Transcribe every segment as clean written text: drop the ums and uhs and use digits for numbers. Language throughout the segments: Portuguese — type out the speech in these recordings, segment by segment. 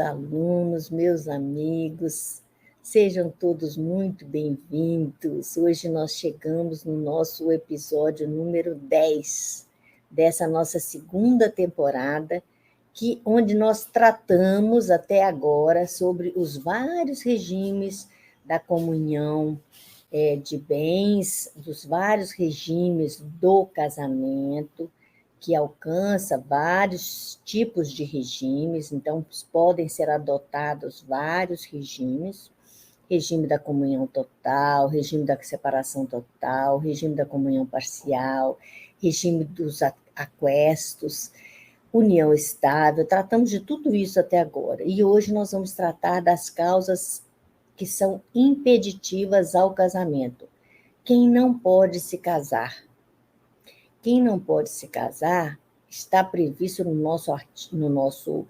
alunos, meus amigos, sejam todos muito bem-vindos. Hoje nós chegamos no nosso episódio número 10 dessa nossa segunda temporada, onde nós tratamos até agora sobre os vários regimes da comunhão de bens, dos vários regimes do casamento, que alcança vários tipos de regimes, então podem ser adotados vários regimes: regime da comunhão total, regime da separação total, regime da comunhão parcial, regime dos aquestos, união estável. Tratamos de tudo isso até agora, e hoje nós vamos tratar das causas que são impeditivas ao casamento. Quem não pode se casar? Quem não pode se casar está previsto no nosso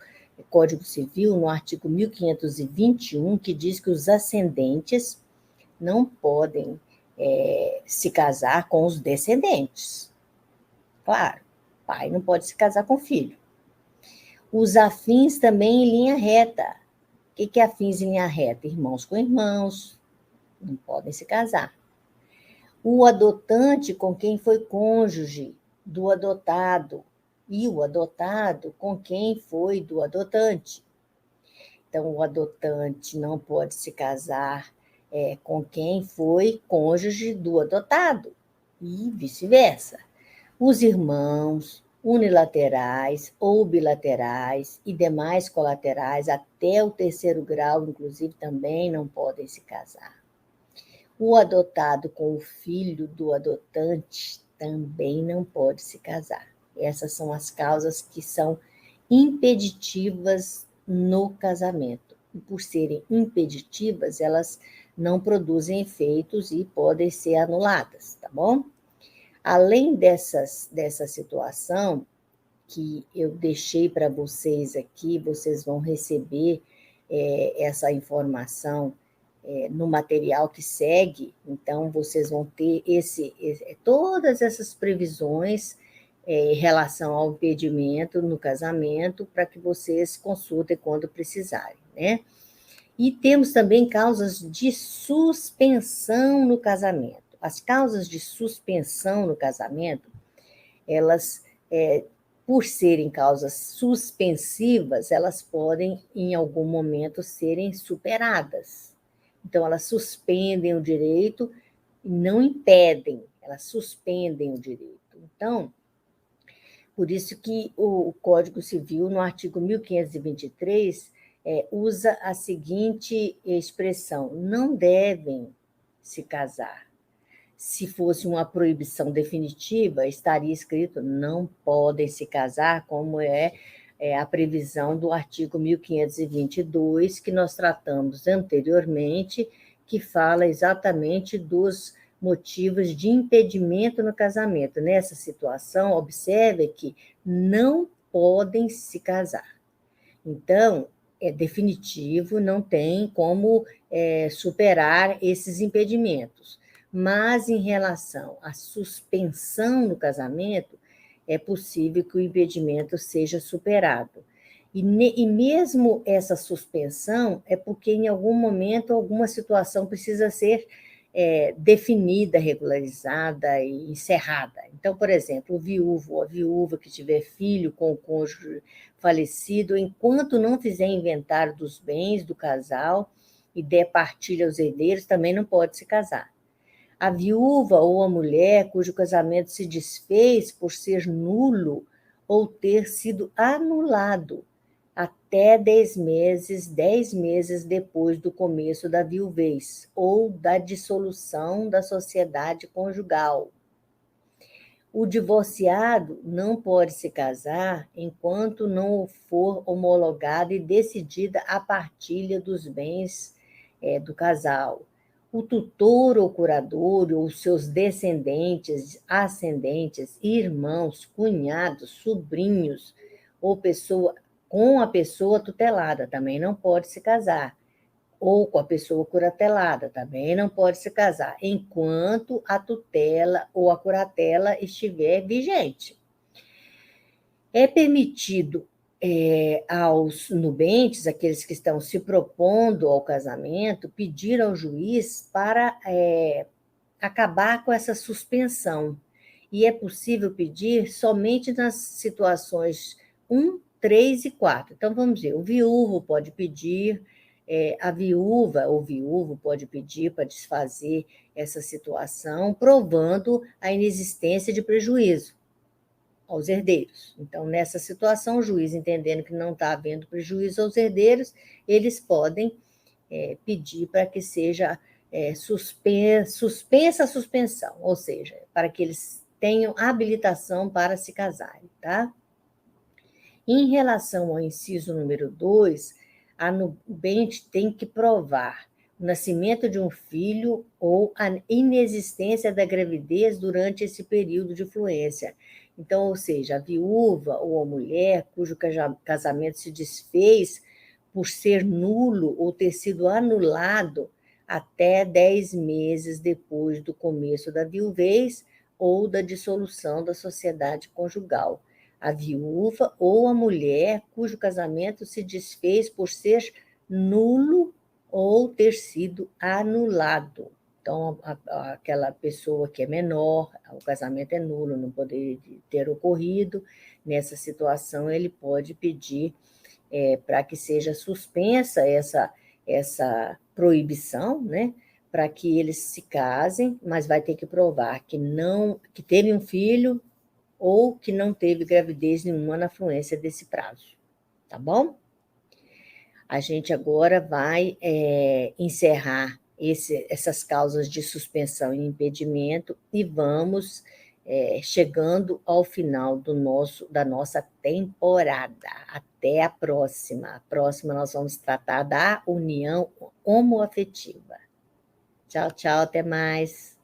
Código Civil, no artigo 1521, que diz que os ascendentes não podem se casar com os descendentes. Claro, pai não pode se casar com filho. Os afins também em linha reta. O que é afins em linha reta? Irmãos com irmãos, não podem se casar. O adotante com quem foi cônjuge do adotado, e o adotado com quem foi do adotante. Então, o adotante não pode se casar com quem foi cônjuge do adotado, e vice-versa. Os irmãos unilaterais ou bilaterais e demais colaterais, até o 3º grau, inclusive, também não podem se casar. O adotado com o filho do adotante também não pode se casar. Essas são as causas que são impeditivas no casamento. E por serem impeditivas, elas não produzem efeitos e podem ser anuladas, tá bom? Além dessa situação que eu deixei para vocês aqui, vocês vão receber essa informação no material que segue. Então, vocês vão ter todas essas previsões em relação ao impedimento no casamento, para que vocês consultem quando precisarem, né? E temos também causas de suspensão no casamento. As causas de suspensão no casamento, elas, por serem causas suspensivas, elas podem, em algum momento, serem superadas. Então, elas suspendem o direito e não impedem, elas suspendem o direito. Então, por isso que o Código Civil, no artigo 1523, usa a seguinte expressão: não devem se casar. Se fosse uma proibição definitiva, estaria escrito não podem se casar, como é a previsão do artigo 1522, que nós tratamos anteriormente, que fala exatamente dos motivos de impedimento no casamento. Nessa situação, observe que não podem se casar. Então, é definitivo, não tem como superar esses impedimentos. Mas, em relação à suspensão no casamento, é possível que o impedimento seja superado. E mesmo essa suspensão é porque, em algum momento, alguma situação precisa ser definida, regularizada e encerrada. Então, por exemplo, o viúvo ou a viúva que tiver filho com o cônjuge falecido, enquanto não fizer inventário dos bens do casal e der partilha aos herdeiros, também não pode se casar. A viúva ou a mulher cujo casamento se desfez por ser nulo ou ter sido anulado até 10 meses depois do começo da viuvez ou da dissolução da sociedade conjugal. O divorciado não pode se casar enquanto não for homologada e decidida a partilha dos bens do casal. O tutor ou curador ou seus descendentes, ascendentes, irmãos, cunhados, sobrinhos ou com a pessoa tutelada também não pode se casar, ou com a pessoa curatelada também não pode se casar, enquanto a tutela ou a curatela estiver vigente. É permitido aos nubentes, aqueles que estão se propondo ao casamento, pedir ao juiz para acabar com essa suspensão. E é possível pedir somente nas situações 1, 3 e 4. Então, vamos ver, o viúvo pode pedir, a viúva ou viúvo pode pedir para desfazer essa situação, provando a inexistência de prejuízo aos herdeiros. Então, nessa situação, o juiz, entendendo que não está havendo prejuízo aos herdeiros, eles podem pedir para que seja suspensa a suspensão, ou seja, para que eles tenham habilitação para se casarem, tá? Em relação ao inciso número 2, a nubente tem que provar o nascimento de um filho ou a inexistência da gravidez durante esse período de fluência. Então, ou seja, a viúva ou a mulher cujo casamento se desfez por ser nulo ou ter sido anulado até 10 meses depois do começo da viuvez ou da dissolução da sociedade conjugal. A viúva ou a mulher cujo casamento se desfez por ser nulo ou ter sido anulado. Então, aquela pessoa que é menor, o casamento é nulo, não poderia ter ocorrido. Nessa situação, ele pode pedir para que seja suspensa essa proibição, né? Para que eles se casem, mas vai ter que provar que teve um filho ou que não teve gravidez nenhuma na fluência desse prazo, tá bom? A gente agora vai encerrar essas causas de suspensão e impedimento e vamos chegando ao final da nossa temporada. Até a próxima. A próxima nós vamos tratar da união homoafetiva. Tchau, tchau, até mais.